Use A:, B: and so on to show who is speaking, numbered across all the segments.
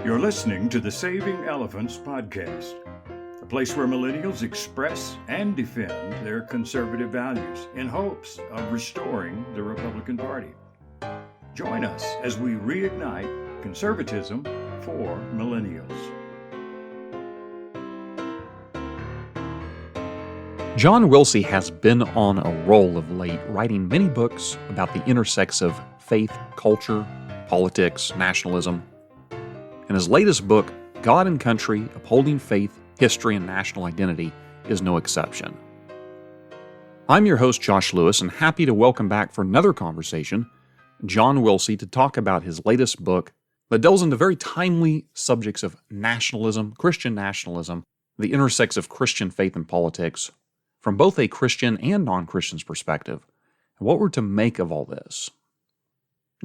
A: You're listening to the Saving Elephants podcast, a place where millennials express and defend their conservative values in hopes of restoring the Republican Party. Join us as we reignite conservatism for millennials.
B: John Wilsey has been on a roll of late, writing many books about the intersects of faith, culture, politics, nationalism. And his latest book, God and Country, Upholding Faith, History, and National Identity, is no exception. I'm your host, Josh Lewis, and happy to welcome back for another conversation John Wilsey to talk about his latest book that delves into very timely subjects of nationalism, Christian nationalism, the intersects of Christian faith and politics, from both a Christian and non-Christian's perspective, and what we're to make of all this.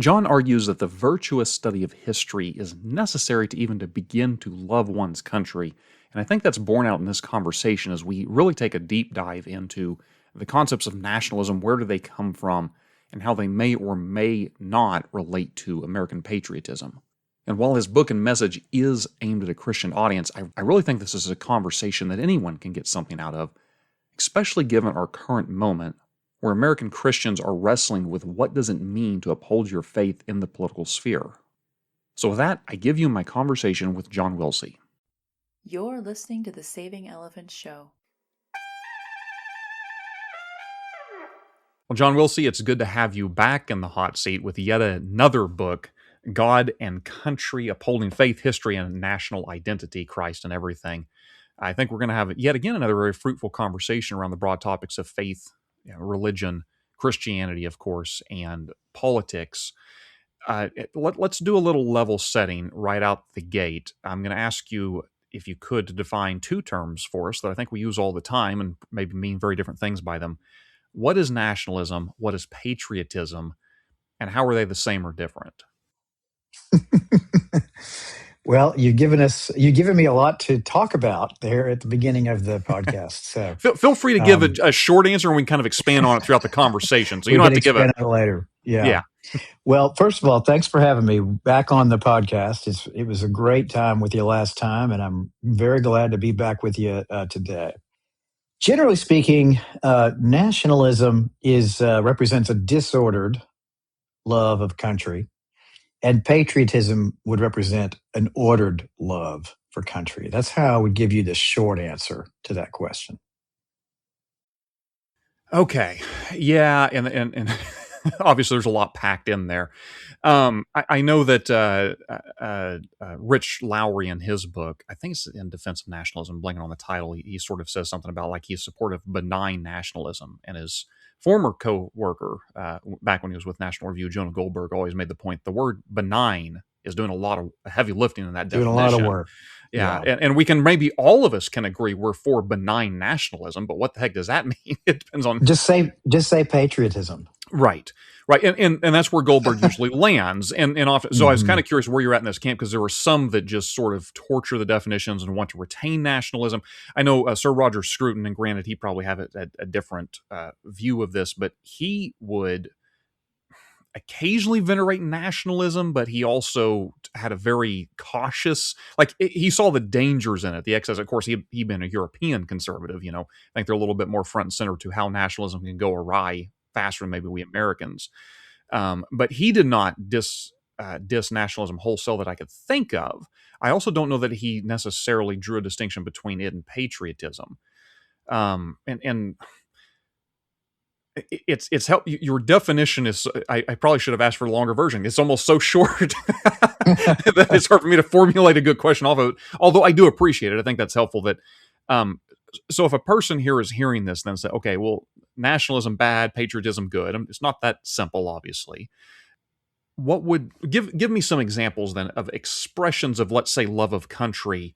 B: John argues that the virtuous study of history is necessary to even to begin to love one's country, and I think that's borne out in this conversation as we really take a deep dive into the concepts of nationalism, where do they come from, and how they may or may not relate to American patriotism. And while his book and message is aimed at a Christian audience, I really think this is a conversation that anyone can get something out of, especially given our current moment where American Christians are wrestling with what does it mean to uphold your faith in the political sphere. So with that, I give you my conversation with John Wilsey.
C: You're listening to the Saving Elephants Show.
B: Well, John Wilsey, it's good to have you back in the hot seat with yet another book, God and Country, Upholding Faith, History, and National Identity, Christ and Everything. I think we're going to have yet again another very fruitful conversation around the broad topics of faith, religion, Christianity, of course, and politics. Let's do a little level setting right out the gate. I'm going to ask you, if you could, to define two terms for us that I think we use all the time and maybe mean very different things by them. What is nationalism? What is patriotism? And how are they the same or different?
D: Well, you've given me a lot to talk about there at the beginning of the podcast. So
B: feel free to give a short answer, and we can kind of expand on it throughout the conversation. So you don't have to give it
D: later. Yeah. Well, first of all, thanks for having me back on the podcast. It was a great time with you last time, and I'm very glad to be back with you today. Generally speaking, nationalism represents a disordered love of country. And patriotism would represent an ordered love for country. That's how I would give you the short answer to that question.
B: Okay. Yeah, and obviously there's a lot packed in there. I know that Rich Lowry in his book, I think it's In Defense of Nationalism, blanking on the title, he sort of says something about like he's supportive of benign nationalism, and his former co-worker, back when he was with National Review, Jonah Goldberg, always made the point the word benign is doing a lot of heavy lifting in that definition.
D: Doing a lot of work.
B: Yeah. And we can, maybe all of us can agree we're for benign nationalism, but what the heck does that mean? It depends on...
D: Just say patriotism.
B: Right. And that's where Goldberg usually lands. And often, so I was kind of curious where you're at in this camp, because there were some that just sort of torture the definitions and want to retain nationalism. I know Sir Roger Scruton, and granted, he probably have a different view of this, but he would occasionally venerate nationalism, but he also had a very cautious, like he saw the dangers in it, the excess. Of course, he'd been a European conservative, I think they're a little bit more front and center to how nationalism can go awry faster than maybe we Americans. But he did not diss nationalism wholesale that I could think of. I also don't know that he necessarily drew a distinction between it and patriotism. And it's help. Your definition is, I probably should have asked for a longer version. It's almost so short that it's hard for me to formulate a good question off of it. Although I do appreciate it. I think that's helpful that, so if a person here is hearing this, then say, okay, well, nationalism bad, patriotism good. It's not that simple, obviously. What would give me some examples then of expressions of, let's say, love of country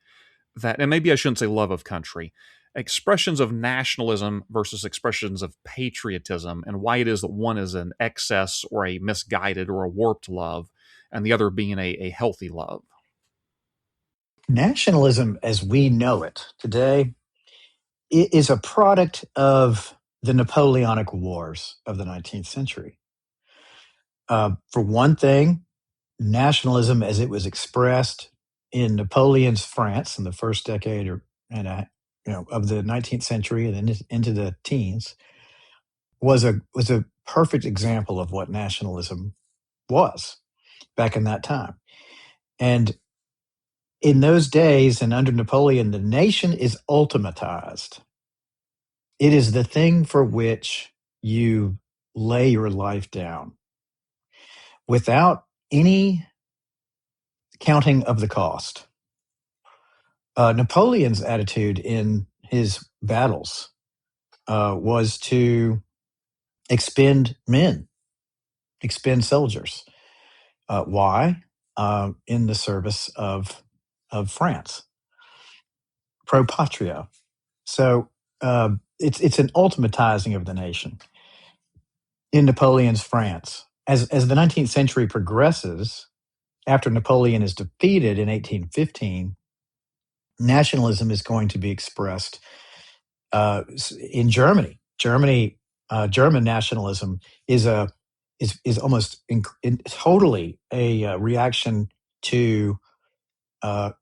B: that, and maybe I shouldn't say love of country, expressions of nationalism versus expressions of patriotism, and why it is that one is an excess or a misguided or a warped love, and the other being a healthy love.
D: Nationalism, as we know it today, is a product of the Napoleonic Wars of the 19th century. For one thing, nationalism as it was expressed in Napoleon's France in the first decade of the 19th century and then into the teens was a perfect example of what nationalism was back in that time. And in those days and under Napoleon, the nation is ultimatized. It is the thing for which you lay your life down without any counting of the cost. Napoleon's attitude in his battles was to expend men, expend soldiers. Why? In the service of France, pro patria. So it's an ultimatizing of the nation in Napoleon's France. As the 19th century progresses, after Napoleon is defeated in 1815, nationalism is going to be expressed in Germany. German nationalism is almost totally a reaction to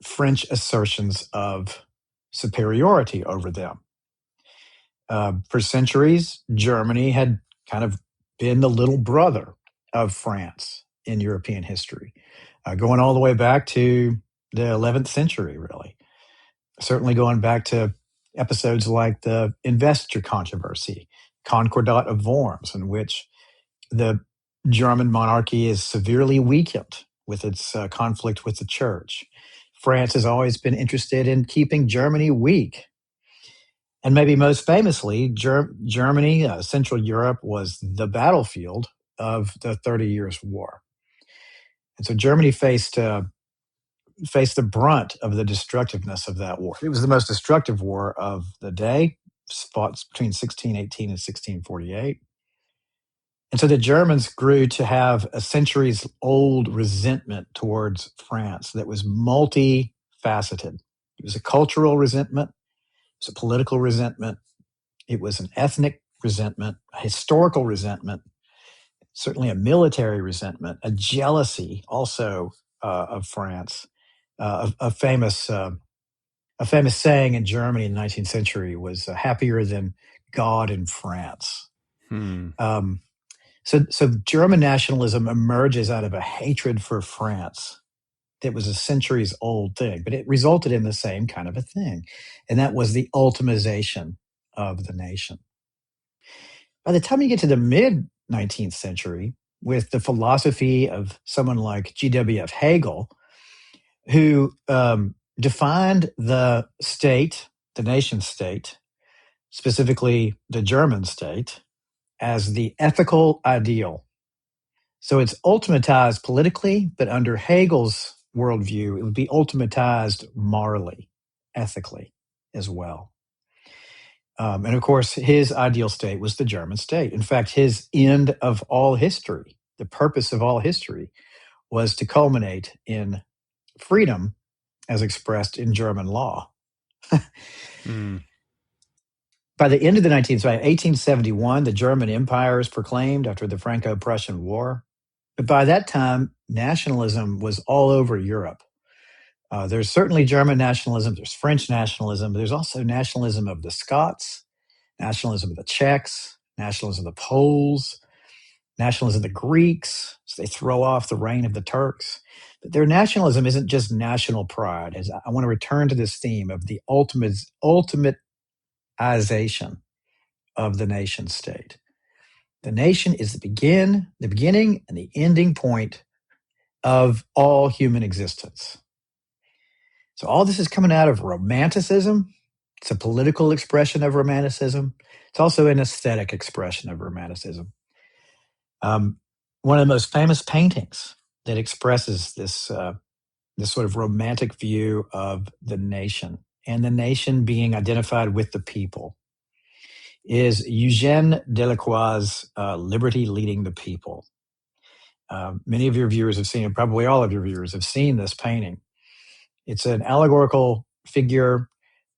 D: French assertions of superiority over them. For centuries, Germany had kind of been the little brother of France in European history, going all the way back to the 11th century, really. Certainly going back to episodes like the investiture controversy, Concordat of Worms, in which the German monarchy is severely weakened with its conflict with the church. France has always been interested in keeping Germany weak. And maybe most famously, Germany, Central Europe, was the battlefield of the 30 Years' War. And so Germany faced the brunt of the destructiveness of that war. It was the most destructive war of the day, fought between 1618 and 1648. And so the Germans grew to have a centuries-old resentment towards France that was multifaceted. It was a cultural resentment. It was a political resentment. It was an ethnic resentment, a historical resentment, certainly a military resentment, a jealousy also of France. A famous saying in Germany in the 19th century was happier than God in France. So German nationalism emerges out of a hatred for France that was a centuries-old thing, but it resulted in the same kind of a thing, and that was the ultimization of the nation. By the time you get to the mid-19th century, with the philosophy of someone like G.W.F. Hegel, who defined the state, the nation state, specifically the German state, as the ethical ideal. So it's ultimatized politically, but under Hegel's worldview, it would be ultimatized morally, ethically as well. And of course, his ideal state was the German state. In fact, his end of all history, the purpose of all history, was to culminate in freedom as expressed in German law. By the end of the 1871, the German Empire is proclaimed after the Franco-Prussian War. But by that time, nationalism was all over Europe. There's certainly German nationalism, there's French nationalism, but there's also nationalism of the Scots, nationalism of the Czechs, nationalism of the Poles, nationalism of the Greeks, so they throw off the reign of the Turks. But their nationalism isn't just national pride. As I want to return to this theme of the ultimatization of the nation state. The nation is the beginning and the ending point of all human existence. So all this is coming out of Romanticism. It's a political expression of Romanticism. It's also an aesthetic expression of Romanticism. One of the most famous paintings that expresses this sort of romantic view of the nation and the nation being identified with the people is Eugène Delacroix's Liberty Leading the People. Many of your viewers have seen it, probably all of your viewers have seen this painting. It's an allegorical figure,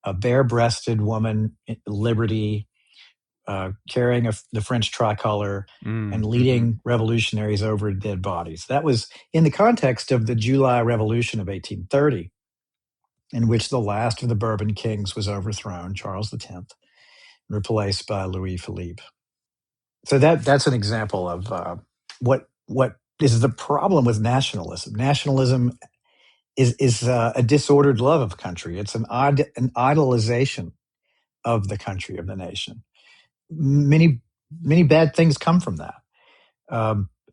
D: a bare-breasted woman, liberty, carrying the French tricolor and leading revolutionaries over dead bodies. That was in the context of the July Revolution of 1830, in which the last of the Bourbon kings was overthrown, Charles X, replaced by Louis Philippe. So that's an example of what is the problem with nationalism. Nationalism is a disordered love of country. It's an idolization of the country, of the nation. Many bad things come from that.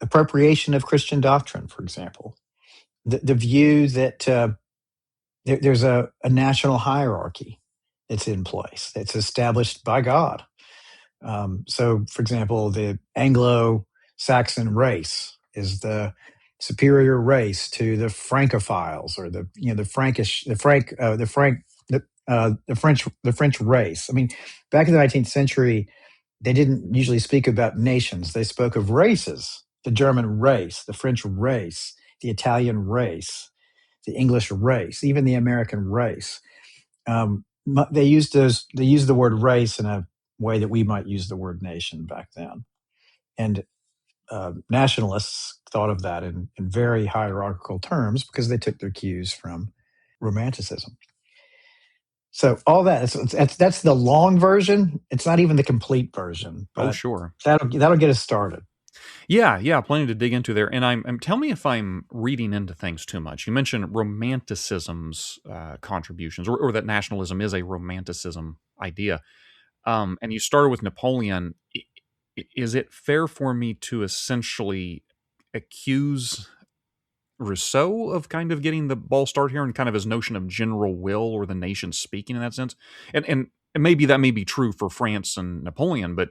D: Appropriation of Christian doctrine, for example. The view that there's a national hierarchy that's in place, that's established by God. So, for example, the Anglo-Saxon race is the superior race to the Francophiles, or the French race. I mean, back in the 19th century, they didn't usually speak about nations. They spoke of races: the German race, the French race, the Italian race, the English race, even the American race. They used the word race in a way that we might use the word nation back then. And nationalists thought of that in very hierarchical terms because they took their cues from Romanticism. So all that's the long version. It's not even the complete version. But
B: sure.
D: That'll get us started.
B: Yeah, plenty to dig into there. And tell me if I'm reading into things too much. You mentioned Romanticism's contributions, or that nationalism is a Romanticism idea. And you started with Napoleon. Is it fair for me to essentially accuse Rousseau of kind of getting the ball start here, and kind of his notion of general will, or the nation speaking, in that sense? And maybe that may be true for France and Napoleon, but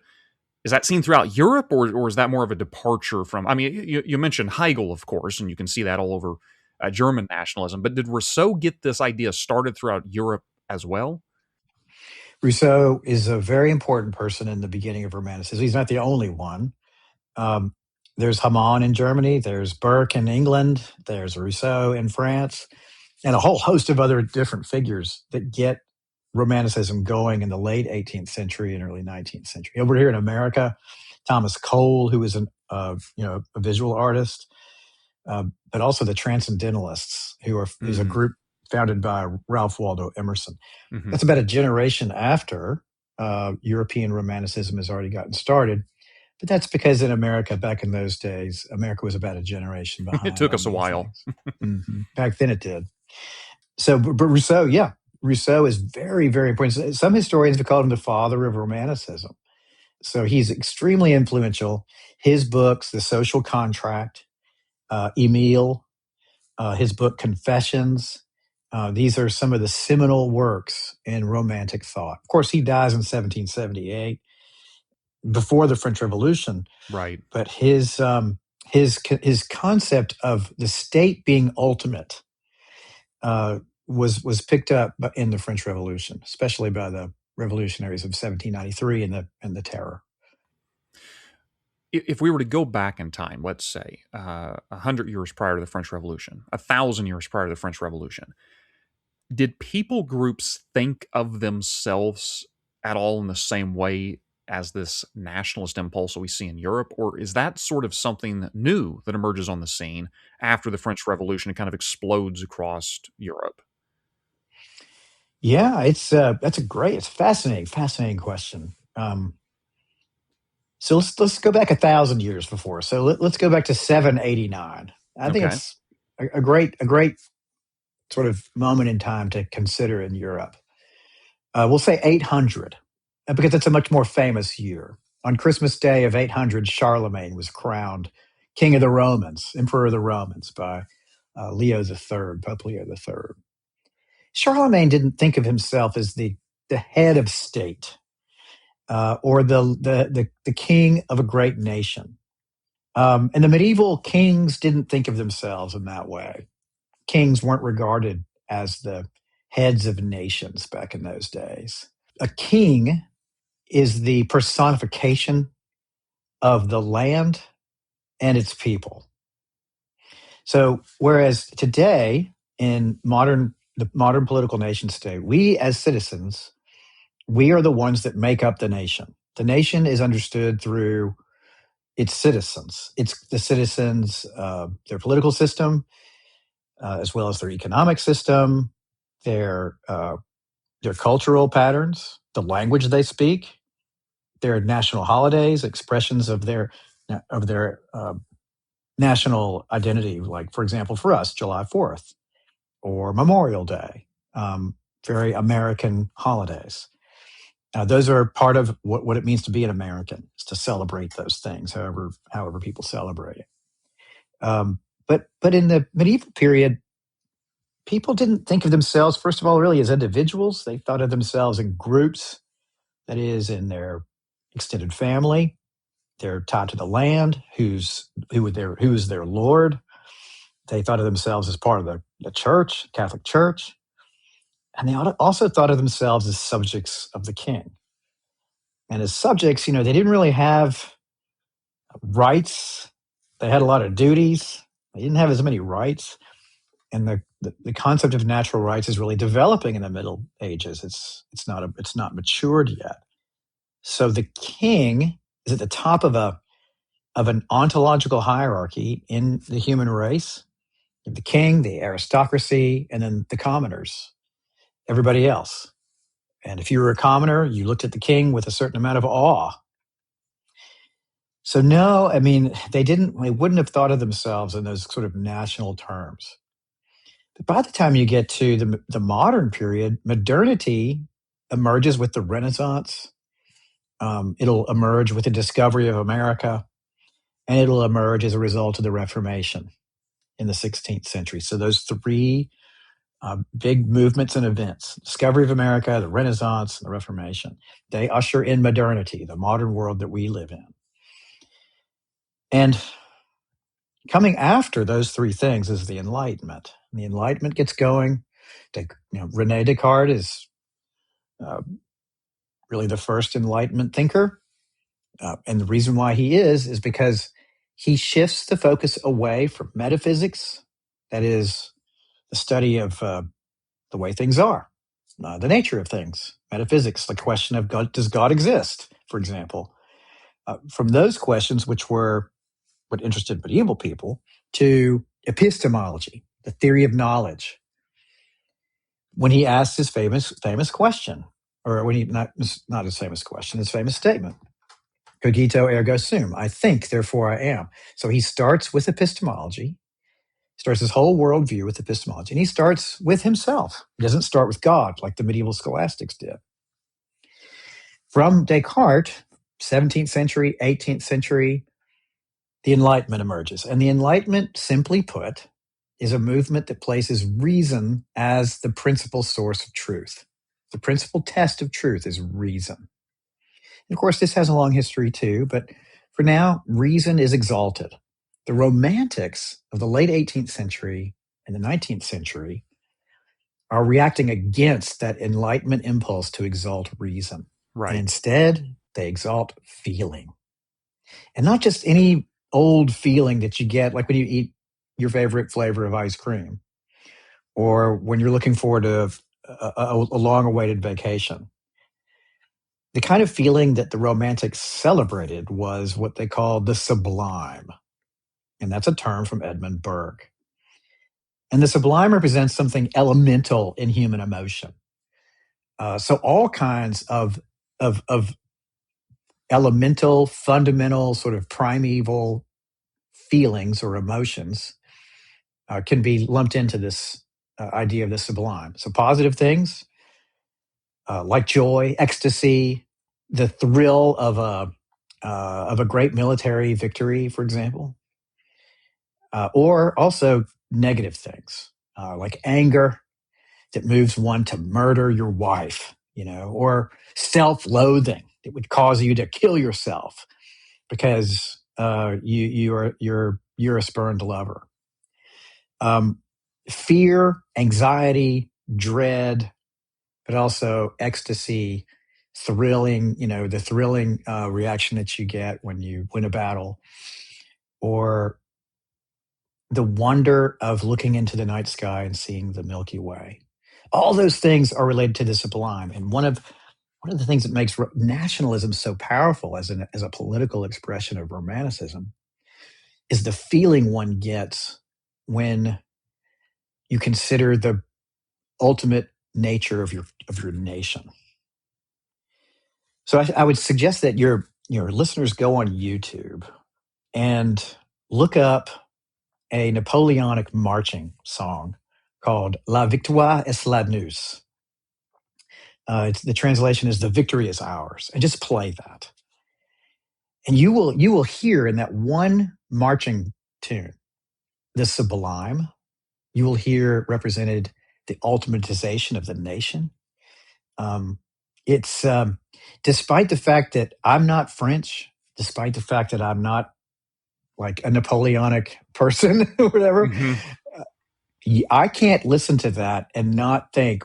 B: is that seen throughout Europe, or is that more of a departure from? I mean, you mentioned Hegel, of course, and you can see that all over German nationalism. But did Rousseau get this idea started throughout Europe as well?
D: Rousseau is a very important person in the beginning of Romanticism. He's not the only one. There's Hamann in Germany, there's Burke in England, there's Rousseau in France, and a whole host of other different figures that get Romanticism going in the late 18th century and early 19th century. Over here in America, Thomas Cole, who was a visual artist, but also the Transcendentalists, who's a group founded by Ralph Waldo Emerson. Mm-hmm. That's about a generation after European Romanticism has already gotten started. But that's because in America, back in those days, America was about a generation behind.
B: It took us a while.
D: Mm-hmm. Back then it did. So, but Rousseau is very, very important. Some historians have called him the father of Romanticism. So he's extremely influential. His books, The Social Contract, Emile, his book Confessions, these are some of the seminal works in Romantic thought. Of course, he dies in 1778, before the French Revolution.
B: Right.
D: But his concept of the state being ultimate was picked up in the French Revolution, especially by the revolutionaries of 1793 and the Terror.
B: If we were to go back in time, let's say 100 years prior to the French Revolution, 1,000 years prior to the French Revolution, did people groups think of themselves at all in the same way as this nationalist impulse that we see in Europe? Or is that sort of something new that emerges on the scene after the French Revolution and kind of explodes across Europe?
D: Yeah, it's fascinating question. So let's go back 1,000 years before. So let's go back to 789. I think it's a great sort of moment in time to consider in Europe. We'll say 800, because it's a much more famous year. On Christmas Day of 800, Charlemagne was crowned King of the Romans, Emperor of the Romans, by Pope Leo III. Charlemagne didn't think of himself as the head of state or the king of a great nation. And the medieval kings didn't think of themselves in that way. Kings weren't regarded as the heads of nations back in those days. A king is the personification of the land and its people. So whereas today, in the modern political nation state, we as citizens, we are the ones that make up the nation. The nation is understood through its citizens. It's the citizens, their political system, as well as their economic system, their cultural patterns, the language they speak, their national holidays, expressions of their national identity. Like, for example, for us, July 4th or Memorial Day, very American holidays. Those are part of what it means to be an American, is to celebrate those things, however people celebrate it. But in the medieval period, people didn't think of themselves, first of all, really as individuals. They thought of themselves in groups, that is, in their extended family. They're tied to the land, who is their Lord. They thought of themselves as part of the church, Catholic Church. And they also thought of themselves as subjects of the king. And as subjects, they didn't really have rights. They had a lot of duties. They didn't have as many rights. And the concept of natural rights is really developing in the Middle Ages. It's not matured yet. So the king is at the top of an ontological hierarchy in the human race. The king, the aristocracy, and then the commoners, everybody else. And if you were a commoner, you looked at the king with a certain amount of awe. So no, they wouldn't have thought of themselves in those sort of national terms. But by the time you get to the modern period, modernity emerges with the Renaissance. It'll emerge with the discovery of America, and it'll emerge as a result of the Reformation in the 16th century. So those three big movements and events, discovery of America, the Renaissance, and the Reformation, they usher in modernity, the modern world that we live in. And coming after those three things is the Enlightenment. And the Enlightenment gets going. René Descartes is really the first Enlightenment thinker. And the reason why he is because he shifts the focus away from metaphysics, that is, the study of the way things are, the nature of things, metaphysics, the question of God, does God exist, for example, from those questions, which were what interested medieval people, to epistemology, the theory of knowledge. When he asked his famous question, or when he not his famous question, his famous statement, cogito ergo sum, I think, therefore I am. So he starts with epistemology, starts his whole worldview with epistemology, and he starts with himself. He doesn't start with God like the medieval scholastics did. From Descartes, 17th century, 18th century, the Enlightenment emerges. And the Enlightenment, simply put, is a movement that places reason as the principal source of truth. The principal test of truth is reason. And of course, this has a long history too, but for now, reason is exalted. The Romantics of the late 18th century and the 19th century are reacting against that Enlightenment impulse to exalt reason.
B: Right.
D: And instead, they exalt feeling. And not just any old feeling that you get, like when you eat your favorite flavor of ice cream, or when you're looking forward to a long-awaited vacation. The kind of feeling that the Romantics celebrated was what they called the sublime. And that's a term from Edmund Burke. And the sublime represents something elemental in human emotion. So all kinds of elemental, fundamental, sort of primeval feelings or emotions can be lumped into this idea of the sublime. So positive things like joy, ecstasy, the thrill of a great military victory, for example, or also negative things like anger that moves one to murder your wife, or self-loathing that would cause you to kill yourself because you're a spurned lover. Fear, anxiety, dread, but also ecstasy, thrilling, the thrilling reaction that you get when you win a battle, or the wonder of looking into the night sky and seeing the Milky Way. All those things are related to the sublime. And one of the things that makes nationalism so powerful as a political expression of Romanticism is the feeling one gets when you consider the ultimate nature of your nation. So I would suggest that your listeners go on YouTube and look up a Napoleonic marching song called "La Victoire est la nous." The translation is "The victory is ours," and just play that, and you will hear in that one marching tune the sublime. You will hear represented the ultimatization of the nation. It's despite the fact that I'm not French, despite the fact that I'm not like a Napoleonic person or whatever, I can't listen to that and not think,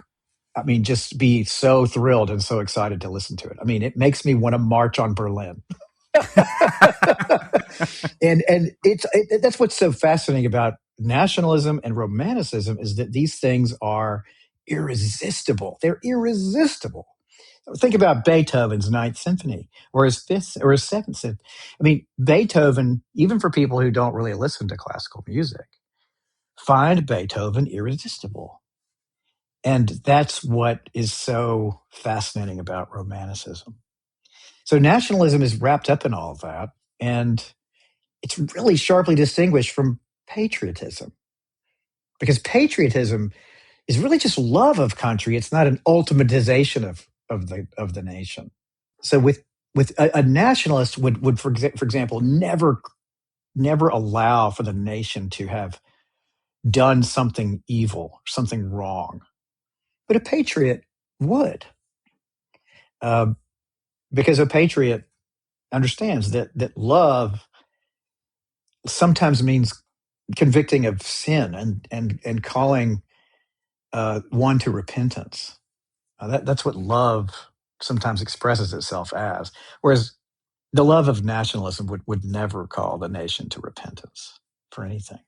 D: I mean, just be so thrilled and so excited to listen to it. I mean, it makes me want to march on Berlin. and that's what's so fascinating about nationalism and romanticism is that these things are irresistible. They're irresistible. Think about Beethoven's Ninth Symphony or his Fifth or his Seventh Symphony. I mean, Beethoven, even for people who don't really listen to classical music, find Beethoven irresistible. And that's what is so fascinating about romanticism. So nationalism is wrapped up in all of that. And it's really sharply distinguished from patriotism, because patriotism is really just love of country. It's not an ultimatization of the nation. So with a nationalist would for example never allow for the nation to have done something evil, something wrong, but a patriot would, uh, because a patriot understands that love sometimes means convicting of sin and calling one to repentance. That's what love sometimes expresses itself as. Whereas the love of nationalism would never call the nation to repentance for anything.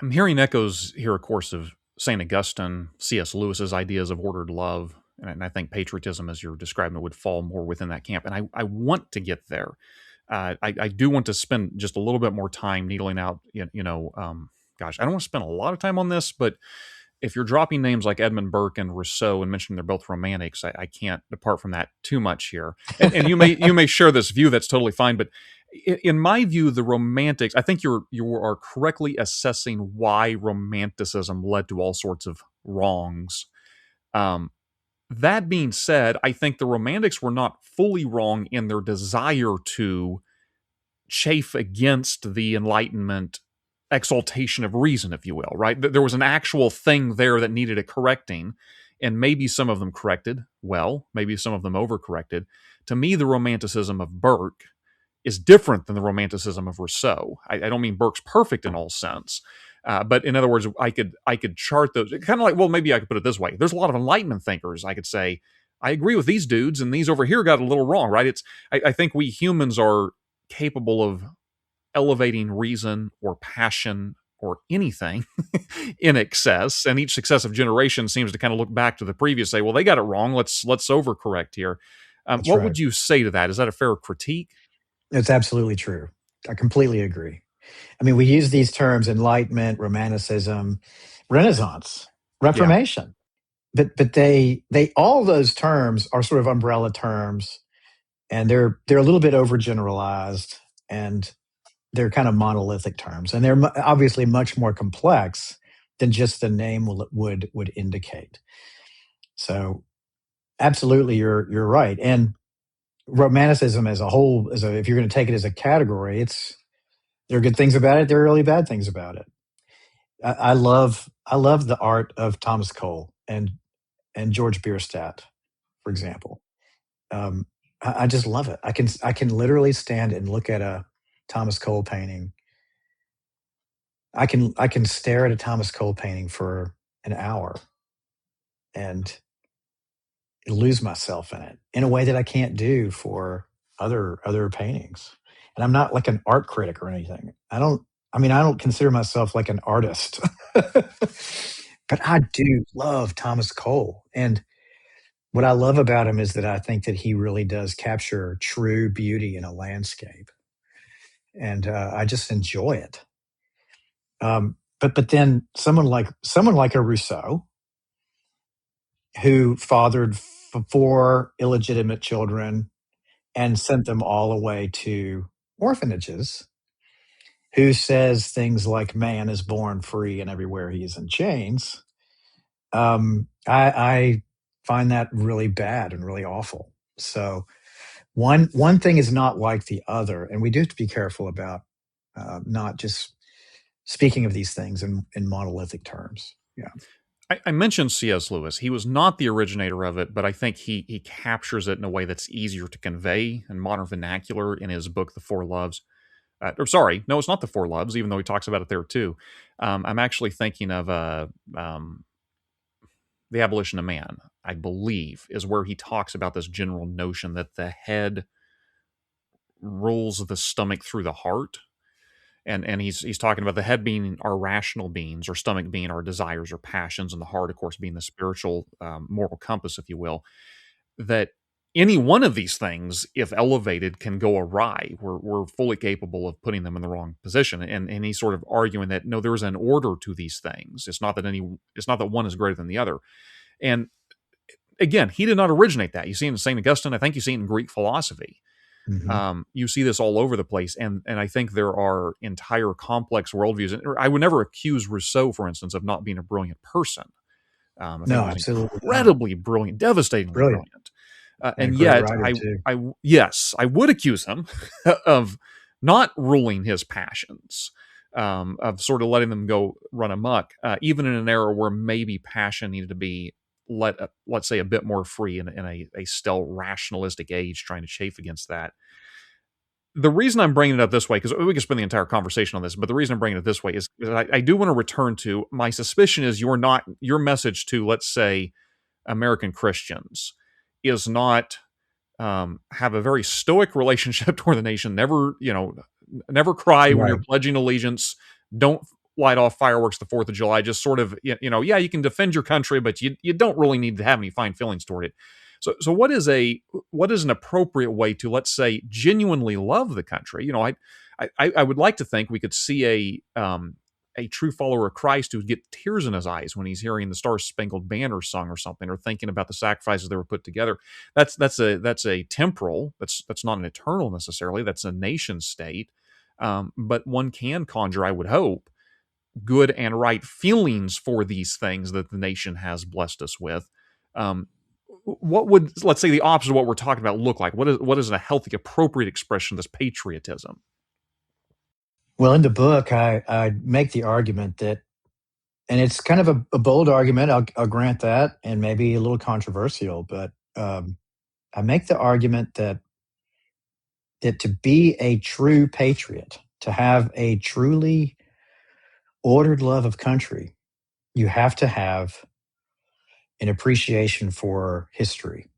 B: I'm hearing echoes here, of course, of St. Augustine, C.S. Lewis's ideas of ordered love. And I think patriotism, as you're describing it, would fall more within that camp. And I want to get there. I do want to spend just a little bit more time needling out, gosh, I don't want to spend a lot of time on this, but if you're dropping names like Edmund Burke and Rousseau and mentioning they're both romantics, I can't depart from that too much here. And you may share this view. That's totally fine. But in my view, the romantics, I think you are correctly assessing why romanticism led to all sorts of wrongs. That being said, I think the romantics were not fully wrong in their desire to chafe against the Enlightenment exaltation of reason, if you will, right? There was an actual thing there that needed a correcting, and maybe some of them corrected well, maybe some of them overcorrected. To me, the romanticism of Burke is different than the romanticism of Rousseau. I don't mean Burke's perfect in all sense, but in other words, I could chart those kind of like, well, maybe I could put it this way. There's a lot of Enlightenment thinkers. I could say, I agree with these dudes, and these over here got a little wrong, right? I think we humans are capable of elevating reason or passion or anything in excess, and each successive generation seems to kind of look back to the previous, say, well, they got it wrong. Let's overcorrect here. What
D: right.
B: would you say to that? Is that a fair critique?
D: It's absolutely true. I completely agree. I mean, we use these terms: Enlightenment, Romanticism, Renaissance, Reformation, but they all those terms are sort of umbrella terms, and they're a little bit overgeneralized, and they're kind of monolithic terms, and they're obviously much more complex than just the name would indicate. So, absolutely, you're right. And Romanticism as a whole, if you're going to take it as a category, there are good things about it. There are really bad things about it. I love the art of Thomas Cole and George Bierstadt, for example. I just love it. I can literally stand and look at a Thomas Cole painting. I can stare at a Thomas Cole painting for an hour and lose myself in it in a way that I can't do for other paintings. And I'm not like an art critic or anything. I don't consider myself like an artist. But I do love Thomas Cole. And what I love about him is that I think that he really does capture true beauty in a landscape. And I just enjoy it. But then someone like a Rousseau, who fathered 4 illegitimate children and sent them all away to orphanages, who says things like man is born free and everywhere he is in chains. I find that really bad and really awful. So one thing is not like the other, and we do have to be careful about not just speaking of these things in monolithic terms. Yeah.
B: I mentioned C.S. Lewis. He was not the originator of it, but I think he captures it in a way that's easier to convey in modern vernacular in his book, The Four Loves. No, it's not The Four Loves, even though he talks about it there too. I'm actually thinking of The Abolition of Man, I believe, is where he talks about this general notion that the head rules the stomach through the heart. And he's talking about the head being our rational beings, or stomach being our desires or passions, and the heart, of course, being the spiritual moral compass, if you will. That any one of these things, if elevated, can go awry. We're fully capable of putting them in the wrong position. And he's sort of arguing that no, there's an order to these things. It's not that one is greater than the other. And again, he did not originate that. You see it in St. Augustine. I think you see it in Greek philosophy.
D: Mm-hmm.
B: You see this all over the place, and I think there are entire complex worldviews. I would never accuse Rousseau, for instance, of not being a brilliant person. I think he was
D: Absolutely
B: incredibly brilliant, devastatingly brilliant. And yet, I would accuse him of not ruling his passions, of sort of letting them go run amok, even in an era where maybe passion needed to be let's say, a bit more free in a still rationalistic age, trying to chafe against that. The reason I'm bringing it up this way, because we could spend the entire conversation on this, but the reason I'm bringing it this way is I do want to return to my suspicion is your message to, let's say, American Christians is not have a very stoic relationship toward the nation. Never cry when you're pledging allegiance. Don't light off fireworks the 4th of July. Just sort of, you can defend your country, but you don't really need to have any fine feelings toward it. So what is an appropriate way to, let's say, genuinely love the country? I would like to think we could see a true follower of Christ who would get tears in his eyes when he's hearing the Star Spangled Banner sung or something, or thinking about the sacrifices that were put together. That's a temporal. That's not an eternal necessarily. That's a nation state. But one can conjure, I would hope, good and right feelings for these things that the nation has blessed us with. What would, let's say, the opposite of what we're talking about look like? What is a healthy, appropriate expression of this patriotism?
D: Well, in the book, I make the argument that, and it's kind of a bold argument, I'll grant that, and maybe a little controversial, but I make the argument that to be a true patriot, to have a truly ordered love of country, you have to have an appreciation for history.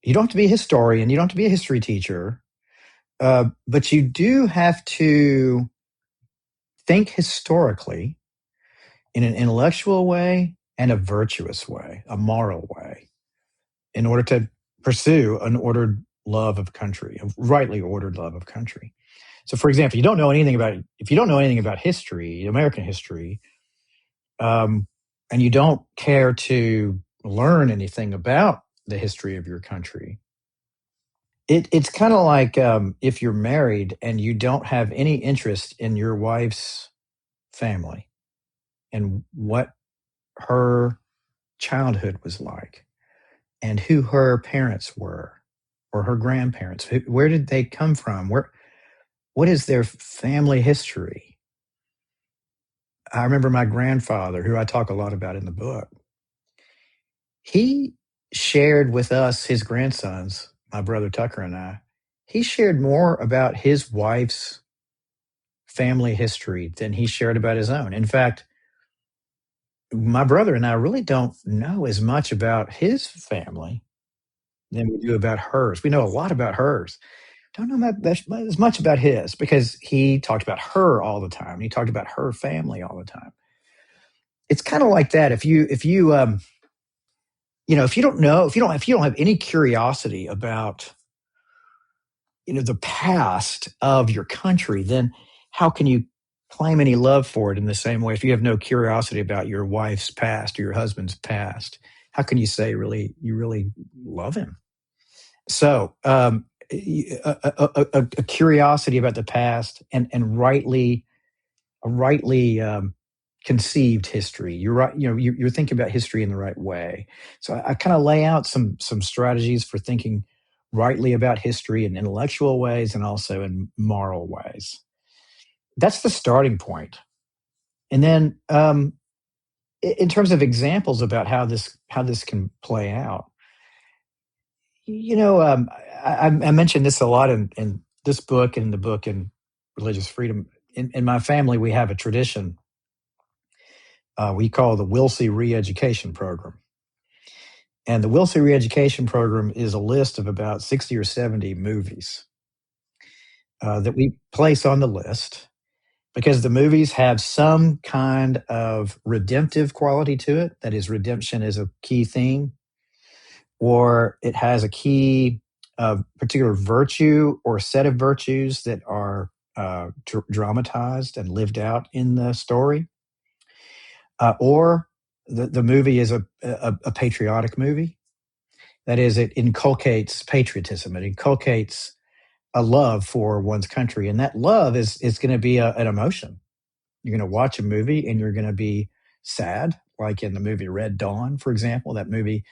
D: You don't have to be a historian, you don't have to be a history teacher, but you do have to think historically in an intellectual way and a virtuous way, a moral way, in order to pursue an ordered love of country, a rightly ordered love of country. So, for example, if you don't know anything about history, American history, and you don't care to learn anything about the history of your country, it's kind of like if you're married and you don't have any interest in your wife's family and what her childhood was like and who her parents were or her grandparents. Where did they come from? What is their family history? I remember my grandfather, who I talk a lot about in the book. He shared with us, his grandsons, my brother Tucker and I, he shared more about his wife's family history than he shared about his own. In fact, my brother and I really don't know as much about his family than we do about hers. We know a lot about hers. Don't know as much about his, because he talked about her all the time. He talked about her family all the time. It's kind of like that. If you don't have any curiosity about, the past of your country, then how can you claim any love for it in the same way if you have no curiosity about your wife's past or your husband's past? how can you say you really love him? So a curiosity about the past and rightly conceived history. You're right. You're thinking about history in the right way. So I kind of lay out some strategies for thinking rightly about history in intellectual ways and also in moral ways. That's the starting point. And then in terms of examples about how this can play out, I mentioned this a lot in this book and the book in Religious Freedom. In my family, we have a tradition we call the Wilsey Re-Education Program. And the Wilsey Re-Education Program is a list of about 60 or 70 movies that we place on the list because the movies have some kind of redemptive quality to it. That is, redemption is a key theme, or it has a key particular virtue or set of virtues that are dramatized and lived out in the story. Or the movie is a patriotic movie. That is, it inculcates patriotism. It inculcates a love for one's country, and that love is going to be an emotion. You're going to watch a movie and you're going to be sad, like in the movie Red Dawn, for example. That movie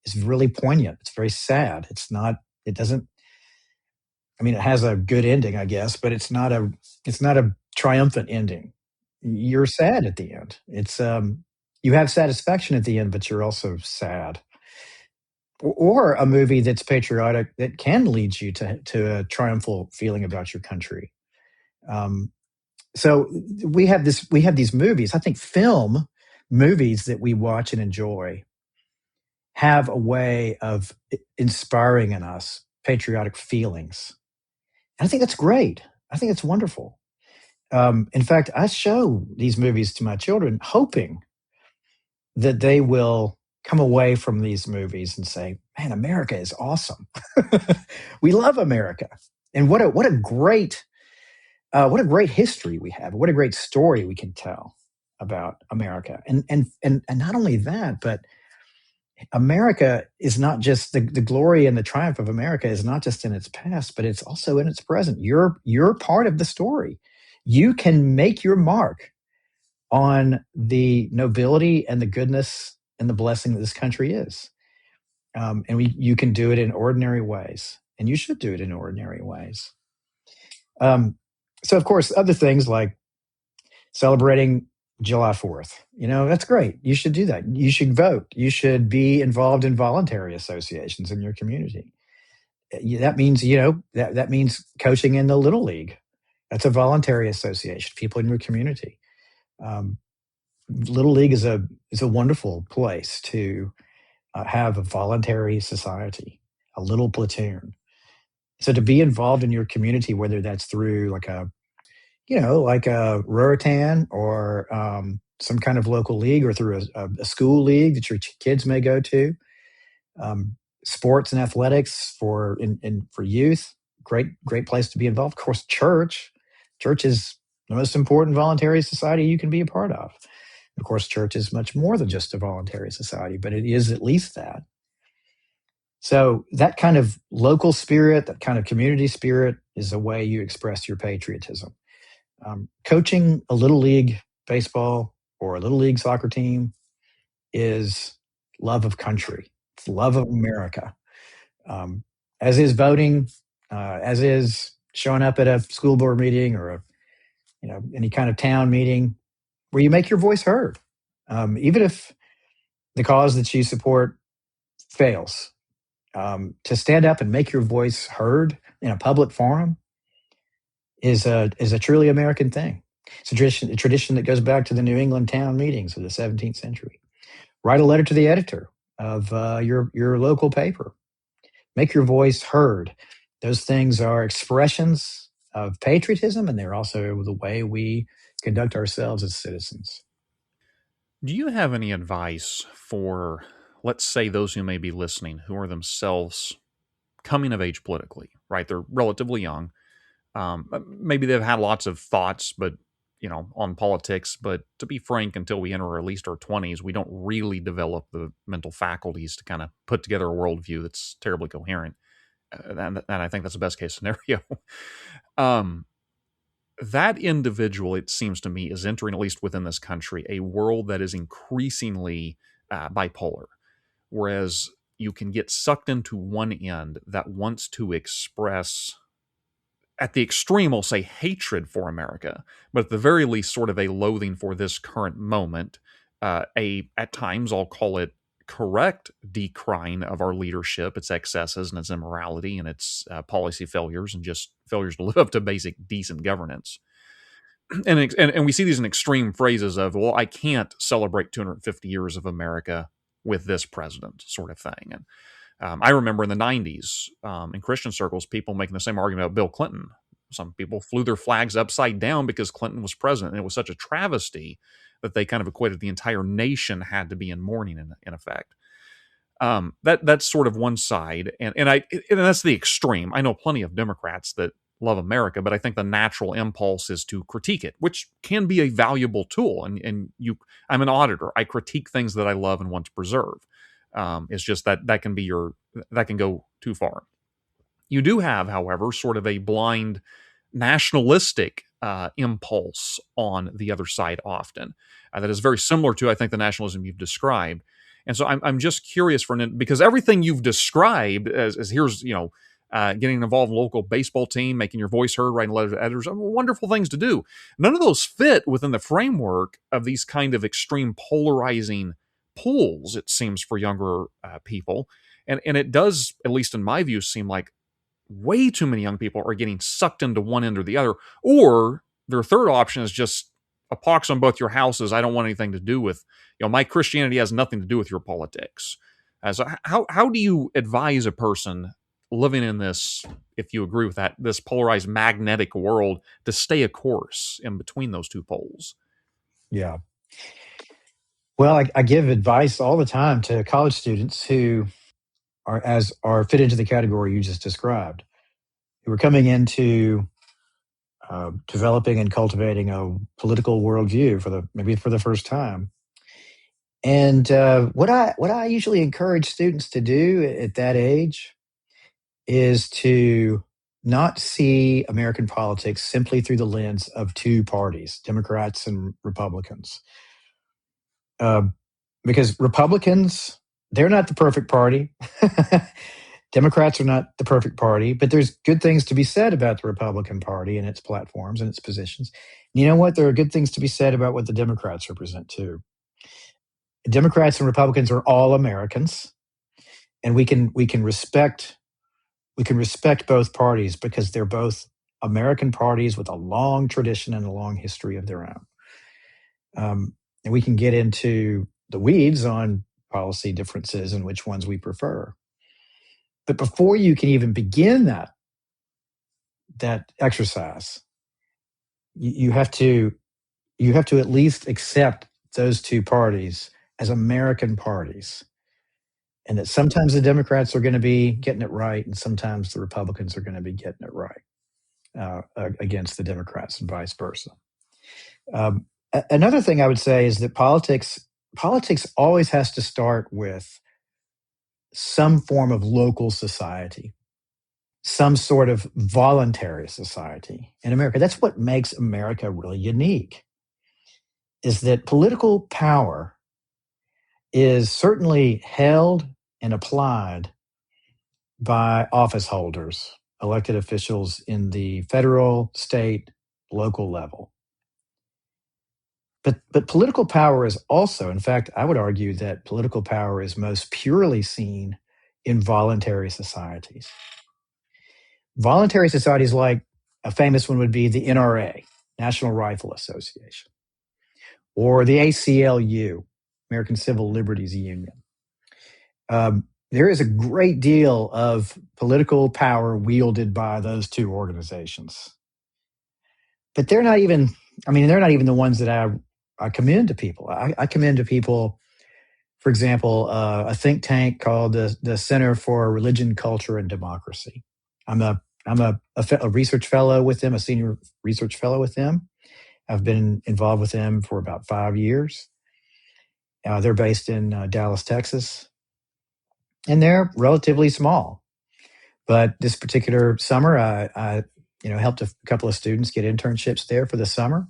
D: is really poignant. It's very sad. It's not. It doesn't. I mean, it has a good ending, I guess, but it's not a triumphant ending. You're sad at the end. It's you have satisfaction at the end, but you're also sad. Or a movie that's patriotic that can lead you to a triumphal feeling about your country. So we have these movies. I think movies that we watch and enjoy have a way of inspiring in us patriotic feelings. And I think that's great. I think it's wonderful. In fact, I show these movies to my children, hoping that they will come away from these movies and say, "Man, America is awesome. We love America, and what a great history we have. What a great story we can tell about America." And not only that, but America is not just the glory and the triumph of America is not just in its past, but it's also in its present. You're part of the story. You can make your mark on the nobility and the goodness and the blessing that this country is. You can do it in ordinary ways, and you should do it in ordinary ways. So, of course, other things like celebrating July 4th, that's great. You should do that. You should vote. You should be involved in voluntary associations in your community. That means, that means coaching in the Little League. That's a voluntary association, people in your community. Little League is a wonderful place to have a voluntary society, a little platoon. So to be involved in your community, whether that's through like a Ruritan or some kind of local league, or through a school league that your kids may go to, sports and athletics for youth, great place to be involved. Of course, church is the most important voluntary society you can be a part of. Of course, church is much more than just a voluntary society, but it is at least that. So that kind of local spirit, that kind of community spirit, is a way you express your patriotism. Coaching a little league baseball or a little league soccer team is love of country. It's love of America. As is voting, as is showing up at a school board meeting or any kind of town meeting where you make your voice heard, even if the cause that you support fails. To stand up and make your voice heard in a public forum is a truly American thing. It's a tradition that goes back to the New England town meetings of the 17th century. Write a letter to the editor of your local paper. Make your voice heard. Those things are expressions of patriotism, and they're also the way we conduct ourselves as citizens.
B: Do you have any advice for, let's say, those who may be listening who are themselves coming of age politically, right? They're relatively young. Maybe they've had lots of thoughts, but on politics, but to be frank, until we enter at least our 20s, we don't really develop the mental faculties to kind of put together a worldview that's terribly coherent. And I think that's the best case scenario. That individual, it seems to me, is entering, at least within this country, a world that is increasingly bipolar, whereas you can get sucked into one end that wants to express, at the extreme, I'll say hatred for America, but at the very least sort of a loathing for this current moment, at times I'll call it correct decrying of our leadership, its excesses and its immorality and its policy failures and just failures to live up to basic decent governance. And we see these in extreme phrases of, well, I can't celebrate 250 years of America with this president, sort of thing. And I remember in the 90s, in Christian circles, people making the same argument about Bill Clinton. Some people flew their flags upside down because Clinton was president. And it was such a travesty that they kind of equated the entire nation had to be in mourning, in effect. That's sort of one side. And that's the extreme. I know plenty of Democrats that love America, but I think the natural impulse is to critique it, which can be a valuable tool. I'm an auditor. I critique things that I love and want to preserve. It's just that can go too far. You do have, however, sort of a blind nationalistic impulse on the other side often that is very similar to, I think, the nationalism you've described. And so I'm just curious because everything you've described as here's, getting involved in a local baseball team, making your voice heard, writing letters to editors, wonderful things to do. None of those fit within the framework of these kind of extreme polarizing pools, it seems, for younger people. And it does, at least in my view, seem like way too many young people are getting sucked into one end or the other. Or their third option is just a pox on both your houses. I don't want anything to do with, my Christianity has nothing to do with your politics. So how do you advise a person living in this, if you agree with that, this polarized magnetic world, to stay a course in between those two poles?
D: Yeah. Well, I give advice all the time to college students who are fit into the category you just described, who are coming into developing and cultivating a political worldview maybe for the first time. And what I usually encourage students to do at that age is to not see American politics simply through the lens of two parties, Democrats and Republicans. Because Republicans, they're not the perfect party. Democrats are not the perfect party, but there's good things to be said about the Republican Party and its platforms and its positions. And you know what? There are good things to be said about what the Democrats represent too. Democrats and Republicans are all Americans, and we can respect both parties because they're both American parties with a long tradition and a long history of their own. And we can get into the weeds on policy differences and which ones we prefer. But before you can even begin that exercise, you have to at least accept those two parties as American parties, and that sometimes the Democrats are going to be getting it right, and sometimes the Republicans are going to be getting it right against the Democrats, and vice versa. Another thing I would say is that politics always has to start with some form of local society, some sort of voluntary society in America. That's what makes America really unique, is that political power is certainly held and applied by office holders, elected officials in the federal, state, local level. But political power is also, in fact, I would argue that political power is most purely seen in voluntary societies. Voluntary societies, like a famous one would be the NRA, National Rifle Association, or the ACLU, American Civil Liberties Union. There is a great deal of political power wielded by those two organizations. But they're not even the ones that I commend to people. I commend to people, for example, a think tank called the Center for Religion, Culture, and Democracy. I'm a research fellow with them, a senior research fellow with them. I've been involved with them for about 5 years. They're based in Dallas, Texas, and they're relatively small. But this particular summer, I helped a couple of students get internships there for the summer,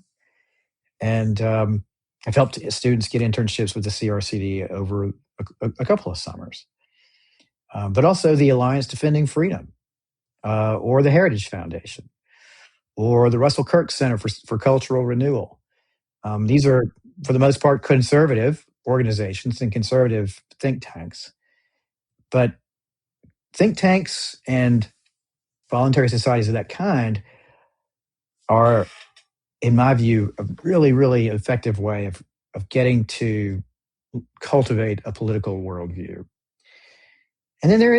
D: and I've helped students get internships with the CRCD over a couple of summers. But also the Alliance Defending Freedom, or the Heritage Foundation, or the Russell Kirk Center for Cultural Renewal. These are, for the most part, conservative organizations and conservative think tanks. But think tanks and voluntary societies of that kind are, in my view, a really, really effective way of getting to cultivate a political worldview. And then there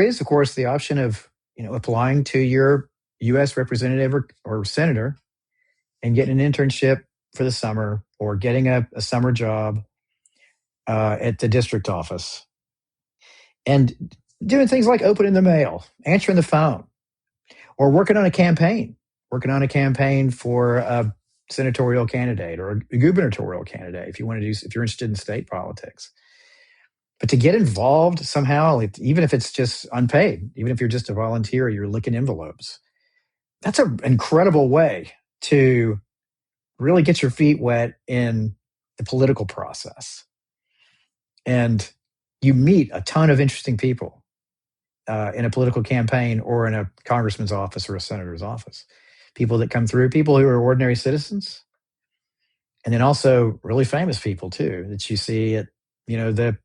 D: is, of course, the option of applying to your U.S. representative or senator and getting an internship for the summer, or getting a summer job at the district office, and doing things like opening the mail, answering the phone, or working on a campaign for a senatorial candidate or a gubernatorial candidate if you're interested in state politics. But to get involved somehow, even if it's just unpaid, even if you're just a volunteer, you're licking envelopes, that's an incredible way to really get your feet wet in the political process. And you meet a ton of interesting people in a political campaign or in a congressman's office or a senator's office. People that come through, people who are ordinary citizens, and then also really famous people too that you see at the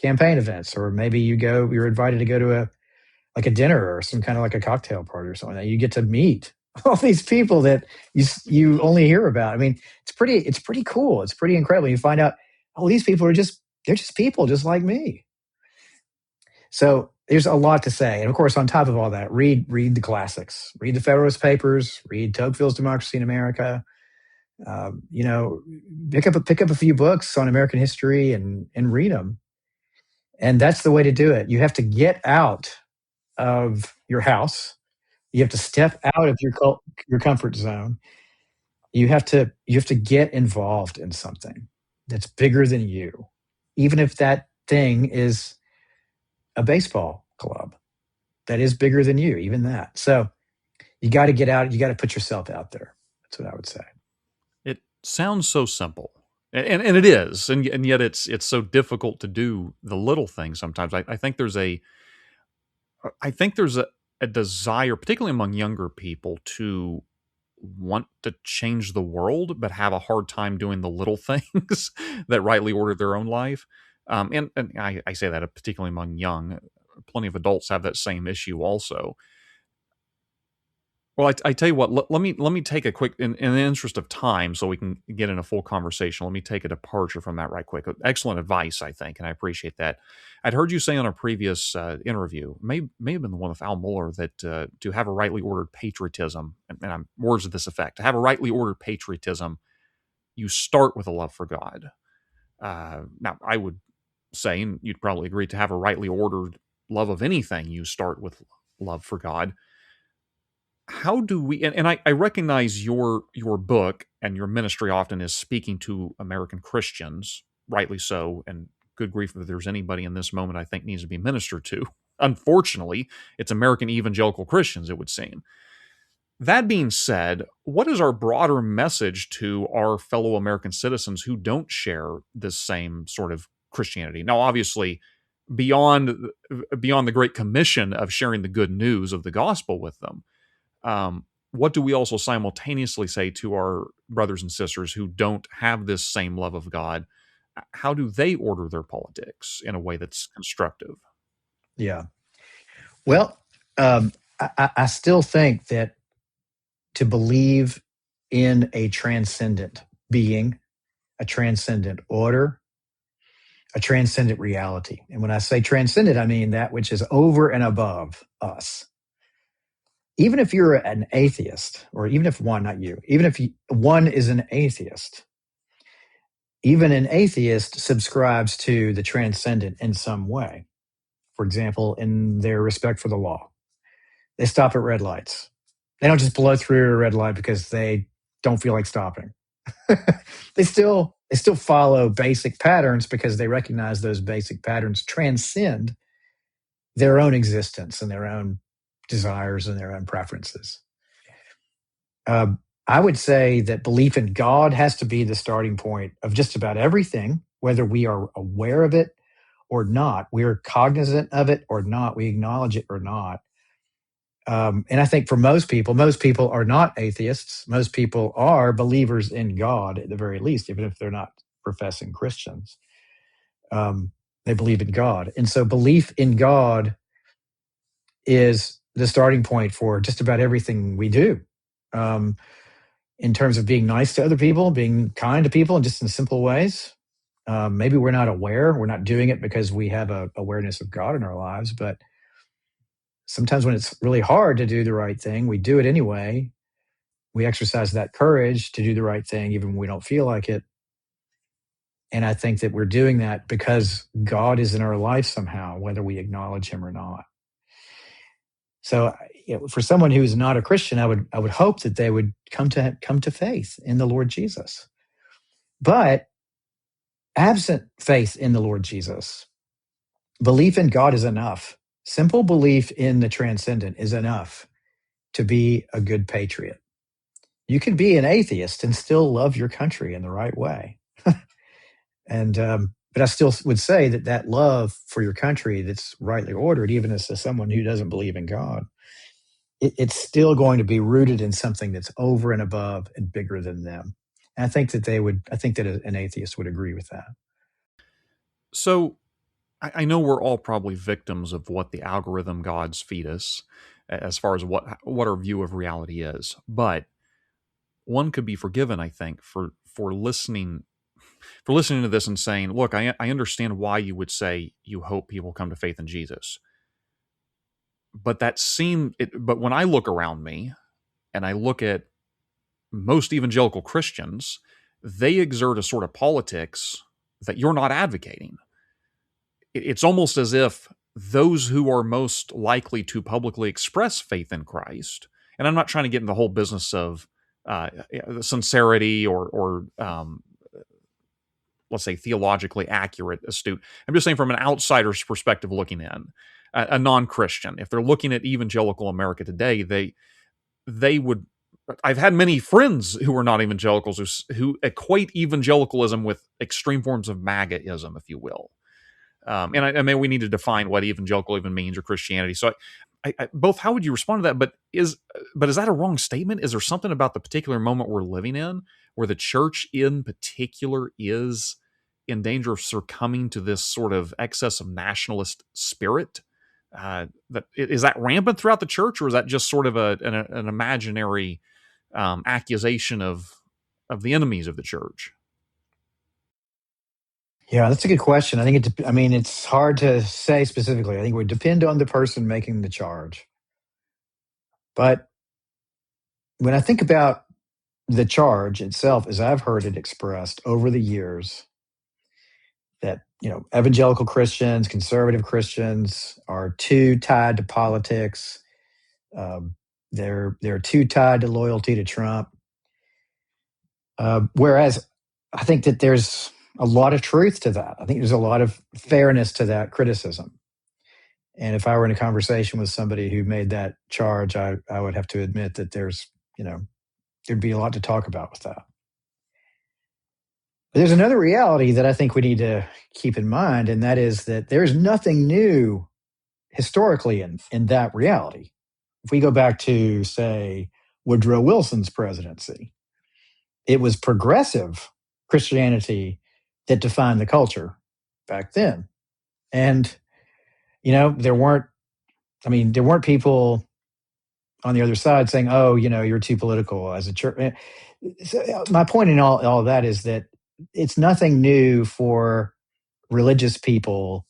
D: campaign events, or maybe you're invited to go to a dinner or some kind of like a cocktail party or something. That you get to meet all these people that you only hear about. I mean, it's pretty cool. It's pretty incredible. You find out, these people they're just people just like me. So there's a lot to say. And of course, on top of all that, read the classics, read the Federalist Papers, read Tocqueville's Democracy in America. Pick up a few books on American history and read them. And that's the way to do it. You have to get out of your house. You have to step out of your comfort zone. You have to get involved in something that's bigger than you, even if that thing is a baseball club that is bigger than you, even that. So you got to get out. You got to put yourself out there. That's what I would say.
B: It sounds so simple. And it is, and yet it's so difficult to do the little things sometimes. I think there's a desire, particularly among younger people, to want to change the world, but have a hard time doing the little things that rightly order their own life. And I say that particularly among young. Plenty of adults have that same issue also. Well, I tell you what. Let me take a quick, in the interest of time, so we can get in a full conversation. Let me take a departure from that right quick. Excellent advice, I think, and I appreciate that. I'd heard you say on a previous interview, may have been the one with Al Mohler, that to have a rightly ordered patriotism, and I'm words to this effect, to have a rightly ordered patriotism, you start with a love for God. Now, I would say, and you'd probably agree, to have a rightly ordered love of anything, you start with love for God. How do we, and I recognize your book and your ministry often is speaking to American Christians, rightly so, and good grief, if there's anybody in this moment I think needs to be ministered to. Unfortunately, it's American evangelical Christians, it would seem. That being said, what is our broader message to our fellow American citizens who don't share this same sort of Christianity? Now, obviously, beyond the Great Commission of sharing the good news of the gospel with them, what do we also simultaneously say to our brothers and sisters who don't have this same love of God? How do they order their politics in a way that's constructive?
D: Yeah. Well, I still think that to believe in a transcendent being, a transcendent order, a transcendent reality. And when I say transcendent, I mean that which is over and above us. Even if you're an atheist, or even if one is an atheist, even an atheist subscribes to the transcendent in some way. For example, in their respect for the law. They stop at red lights. They don't just blow through a red light because they don't feel like stopping. They still follow basic patterns because they recognize those basic patterns transcend their own existence and their own desires and their own preferences. I would say that belief in God has to be the starting point of just about everything, whether we are aware of it or not. We're cognizant of it or not. We acknowledge it or not. And I think for most people are not atheists. Most people are believers in God at the very least, even if they're not professing Christians. They believe in God. And so belief in God is the starting point for just about everything we do. In terms of being nice to other people, being kind to people, and just in simple ways. Maybe we're not aware. We're not doing it because we have a awareness of God in our lives. But sometimes when it's really hard to do the right thing, we do it anyway. We exercise that courage to do the right thing, even when we don't feel like it. And I think that we're doing that because God is in our life somehow, whether we acknowledge him or not. So for someone who is not a Christian, I would hope that they would come to faith in the Lord Jesus. But absent faith in the Lord Jesus, belief in God is enough. Simple belief in the transcendent is enough to be a good patriot. You can be an atheist and still love your country in the right way. But I still would say that love for your country that's rightly ordered, even as someone who doesn't believe in God, it's still going to be rooted in something that's over and above and bigger than them. And I think that an atheist would agree with that.
B: So I know we're all probably victims of what the algorithm gods feed us as far as what our view of reality is. But one could be forgiven, I think, for listening to this and saying, look, I understand why you would say you hope people come to faith in Jesus. But but when I look around me and I look at most evangelical Christians, they exert a sort of politics that you're not advocating. It's almost as if those who are most likely to publicly express faith in Christ, and I'm not trying to get in the whole business of sincerity or let's say theologically accurate, astute. I'm just saying from an outsider's perspective looking in, a non-Christian, if they're looking at evangelical America today, they would. I've had many friends who are not evangelicals who equate evangelicalism with extreme forms of MAGAism, if you will. And I mean, we need to define what evangelical even means or Christianity. So I both, how would you respond to that? But is that a wrong statement? Is there something about the particular moment we're living in where the church in particular is in danger of succumbing to this sort of excess of nationalist spirit? Is that rampant throughout the church, or is that just sort of an imaginary accusation of the enemies of the church?
D: Yeah, that's a good question. I think it's hard to say specifically. I think it would depend on the person making the charge. But when I think about the charge itself, as I've heard it expressed over the years, that evangelical Christians, conservative Christians are too tied to politics. They're too tied to loyalty to Trump. Whereas I think that there's a lot of truth to that. I think there's a lot of fairness to that criticism. And if I were in a conversation with somebody who made that charge, I would have to admit that there'd be a lot to talk about with that. But there's another reality that I think we need to keep in mind, and that is that there's nothing new historically in that reality. If we go back to, say, Woodrow Wilson's presidency, it was progressive Christianity that defined the culture back then. And, there weren't people on the other side saying, oh, you're too political as a church. So my point in all of that is that it's nothing new for religious people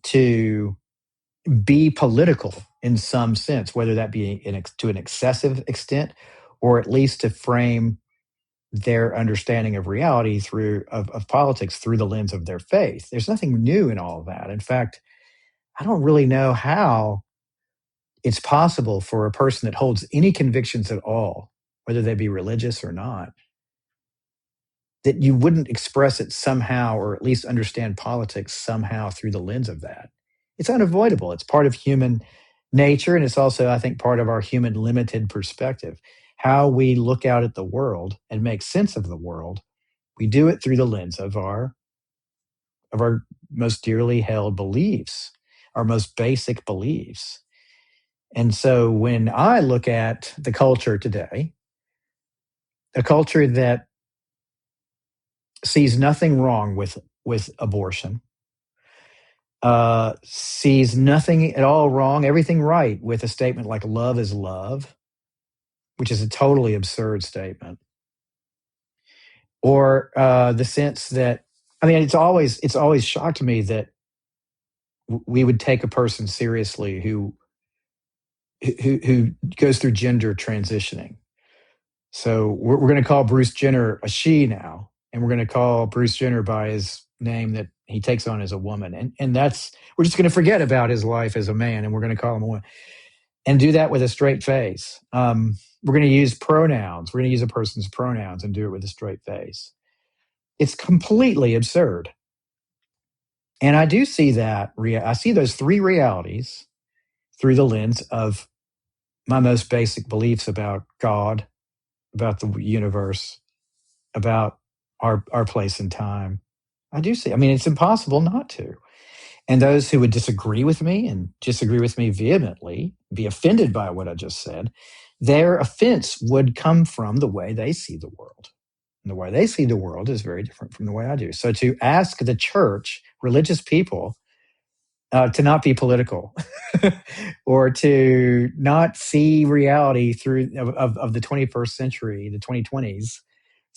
D: to be political in some sense, whether that be to an excessive extent, or at least to frame their understanding of reality of politics through the lens of their faith. There's nothing new in all of that. In fact, I don't really know how it's possible for a person that holds any convictions at all, whether they be religious or not, that you wouldn't express it somehow, or at least understand politics somehow through the lens of that. It's unavoidable. It's part of human nature, and it's also, I think, part of our human limited perspective. How we look out at the world and make sense of the world, we do it through the lens of our most dearly held beliefs, our most basic beliefs. And so when I look at the culture today, a culture that sees nothing wrong with abortion, sees nothing at all wrong, everything right with a statement like love is love, which is a totally absurd statement, or the sense that, I mean, it's always shocked me that we would take a person seriously who goes through gender transitioning. So we're going to call Bruce Jenner a she now, and we're going to call Bruce Jenner by his name that he takes on as a woman, and that's, we're just going to forget about his life as a man, and we're going to call him a woman, and do that with a straight face. We're going to use pronouns. We're going to use a person's pronouns and do it with a straight face. It's completely absurd. And I do see that. I see those three realities through the lens of my most basic beliefs about God, about the universe, about our place in time. I do see. I mean, it's impossible not to. And those who would disagree with me and disagree with me vehemently, be offended by what I just said, their offense would come from the way they see the world. And the way they see the world is very different from the way I do. So to ask the church, religious people, to not be political or to not see reality through of the 21st century, the 2020s,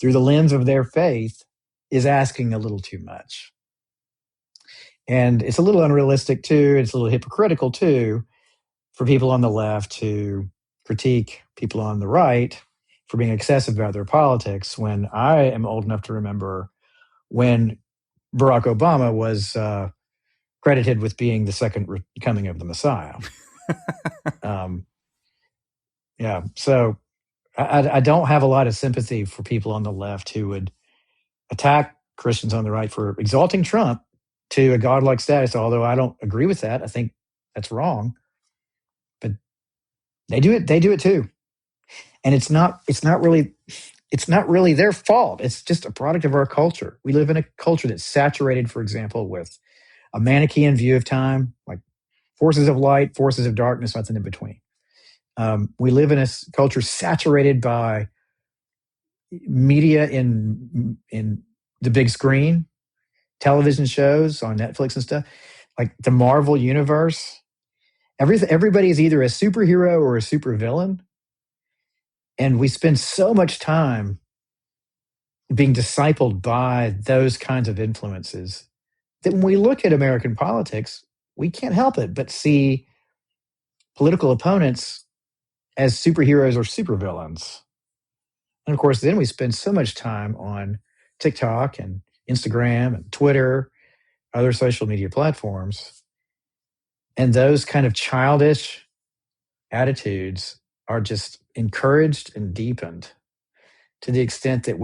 D: through the lens of their faith is asking a little too much. And it's a little unrealistic too. It's a little hypocritical too for people on the left to critique people on the right for being excessive about their politics, when I am old enough to remember when Barack Obama was credited with being the second coming of the Messiah. Yeah, so I don't have a lot of sympathy for people on the left who would attack Christians on the right for exalting Trump to a godlike status, although I don't agree with that. I think that's wrong. But they do it too. And it's not really their fault. It's just a product of our culture. We live in a culture that's saturated, for example, with a Manichaean view of time, like forces of light, forces of darkness, nothing in between. We live in a culture saturated by media in the big screen, television shows on Netflix and stuff, like the Marvel universe. Everybody is either a superhero or a supervillain. And we spend so much time being discipled by those kinds of influences that when we look at American politics, we can't help it but see political opponents as superheroes or supervillains. And of course, then we spend so much time on TikTok and Instagram and Twitter, other social media platforms. And those kind of childish attitudes are just encouraged and deepened to the extent that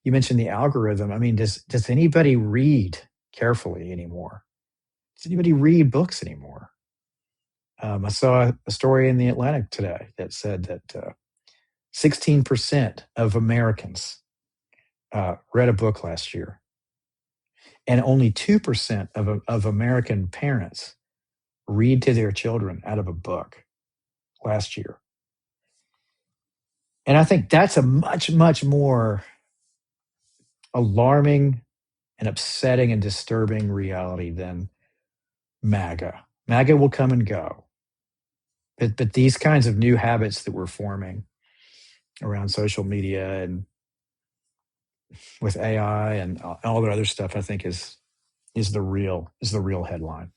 D: you mentioned the algorithm. I mean, does anybody read carefully anymore? Does anybody read books anymore? I saw a story in the Atlantic today that said that 16% of Americans read a book last year, and only 2% of American parents read to their children out of a book last year. And I think that's a much, much more alarming and upsetting and disturbing reality than MAGA. MAGA will come and go. But these kinds of new habits that we're forming around social media and with AI and all the other stuff, I think is the real headline.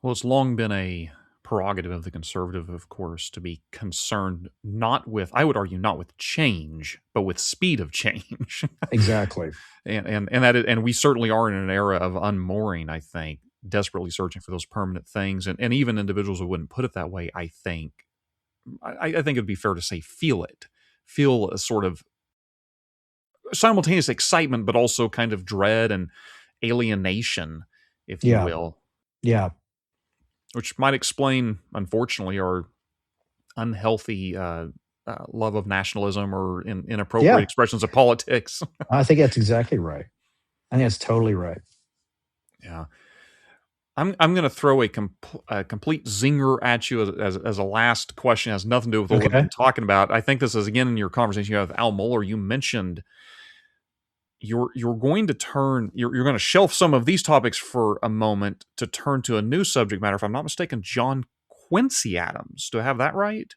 B: Well, it's long been a prerogative of the conservative, of course, to be concerned not with, I would argue, not with change, but with speed of change.
D: Exactly.
B: and we certainly are in an era of unmooring, I think, desperately searching for those permanent things. And even individuals who wouldn't put it that way, I think it'd be fair to say feel a sort of simultaneous excitement, but also kind of dread and alienation, if you
D: Yeah.
B: will,
D: Yeah.
B: which might explain, unfortunately, our unhealthy love of nationalism or inappropriate
D: Yeah.
B: expressions of politics.
D: I think that's exactly right. I think that's totally right.
B: Yeah. I'm going to throw a complete zinger at you as a last question. It has nothing to do with what we've
D: Okay.
B: been talking about. I think this is, again, in your conversation you have with Al Mohler. You mentioned you're going to you're going to shelf some of these topics for a moment to turn to a new subject matter. If I'm not mistaken, John Quincy Adams. Do I have that right?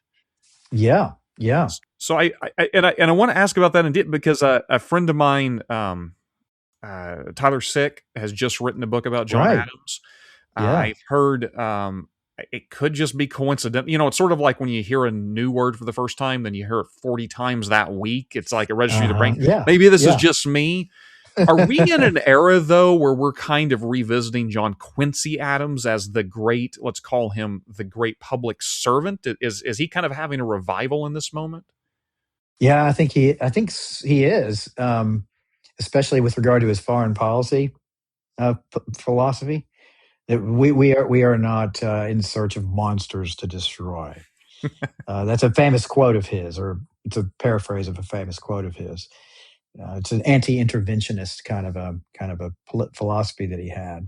D: Yeah. Yeah.
B: So I want to ask about that indeed, because a friend of mine, Tyler Sick, has just written a book about John
D: Right.
B: Adams.
D: Yeah.
B: I've heard it could just be coincidental. It's sort of like when you hear a new word for the first time, then you hear it 40 times that week. It's like it registers in the brain.
D: Yeah.
B: Maybe this is
D: Yeah.
B: just me. Are we in an era, though, where we're kind of revisiting John Quincy Adams as the great, let's call him the great public servant? Is he kind of having a revival in this moment?
D: Yeah, I think he is, especially with regard to his foreign policy philosophy. That we are not in search of monsters to destroy. That's a famous quote of his, or it's a paraphrase of a famous quote of his. It's an anti-interventionist kind of a philosophy that he had.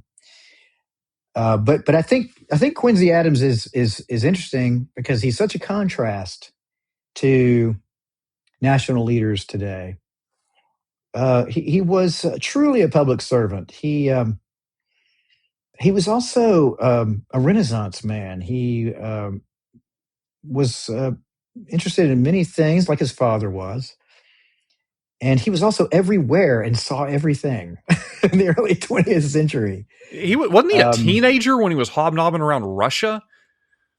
D: But I think Quincy Adams is interesting because he's such a contrast to national leaders today. He was truly a public servant. He was also a Renaissance man. He was interested in many things, like his father was, and he was also everywhere and saw everything in the early 20th century.
B: Wasn't he a teenager when he was hobnobbing around Russia?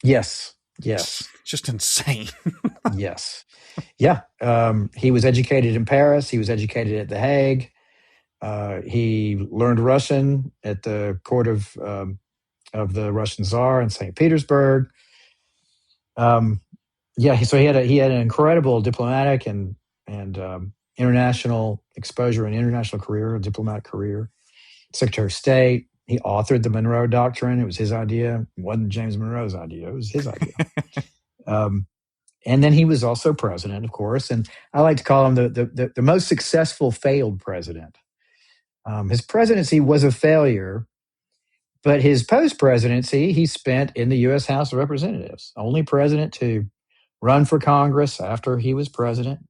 D: Yes.
B: Just insane.
D: Yes. Yeah. He was educated in Paris. He was educated at The Hague. He learned Russian at the court of the Russian Tsar in St. Petersburg. So he had an incredible diplomatic and international exposure and international career, diplomatic career. Secretary of State. He authored the Monroe Doctrine. It was his idea. It wasn't James Monroe's idea. It was his idea. And then he was also president, of course. And I like to call him the most successful failed president. His presidency was a failure, but his post-presidency he spent in the U.S. House of Representatives. Only president to run for Congress after he was president,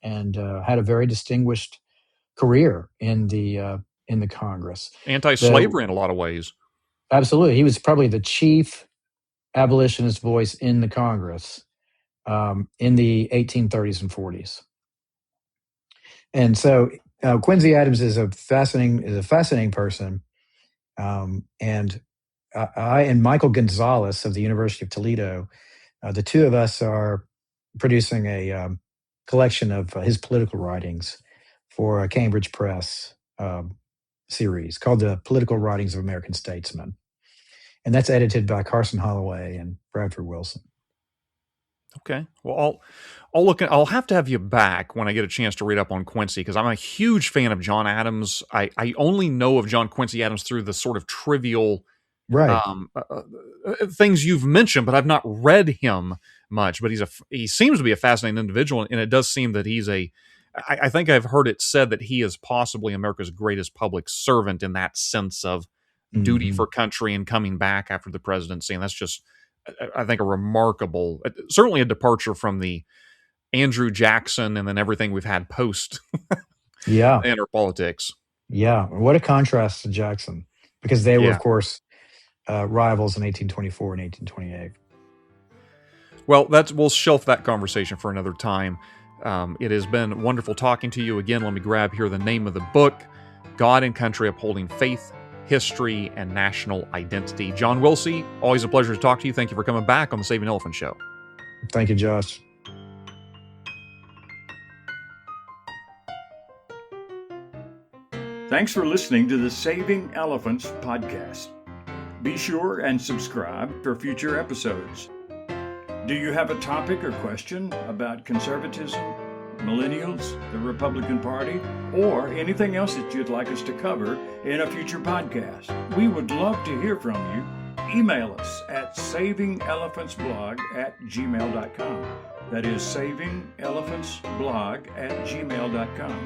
D: and had a very distinguished career in the Congress.
B: Anti-slavery in a lot of ways.
D: Absolutely. He was probably the chief abolitionist voice in the Congress in the 1830s and 40s. And so Quincy Adams is a fascinating person. And I and Michael Gonzalez of the University of Toledo, the two of us are producing a collection of his political writings for a Cambridge Press series called The Political Writings of American Statesmen. And that's edited by Carson Holloway and Bradford Wilson.
B: Okay. Well, I'll have to have you back when I get a chance to read up on Quincy, because I'm a huge fan of John Adams. I only know of John Quincy Adams through the sort of trivial things you've mentioned, but I've not read him much. But he seems to be a fascinating individual, and it does seem that he's I think I've heard it said that he is possibly America's greatest public servant in that sense of duty for country and coming back after the presidency. And that's just, I think, a remarkable, certainly a departure from the Andrew Jackson and then everything we've had post inner politics. Yeah.
D: What a contrast to Jackson, because they were, of course, rivals in 1824 and 1828.
B: Well, we'll shelf that conversation for another time. It has been wonderful talking to you again. Let me grab here the name of the book, God and Country Upholding Faith, History, and National Identity. John Wilsey, always a pleasure to talk to you. Thank you for coming back on the Saving Elephant Show.
D: Thank you, Josh.
A: Thanks for listening to the Saving Elephants podcast. Be sure and subscribe for future episodes. Do you have a topic or question about conservatism, millennials, the Republican Party, or anything else that you'd like us to cover in a future podcast. We would love to hear from you. Email us at savingelefantsblog@gmail.com. That is savingelefantsblog@gmail.com.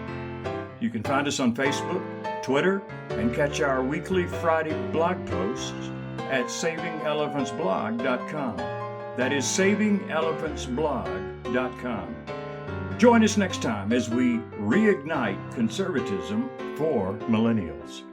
A: You can find us on Facebook, Twitter, and catch our weekly Friday blog posts at savingelefantsblog.com. That is savingelefantsblog.com. Join us next time as we reignite conservatism for millennials.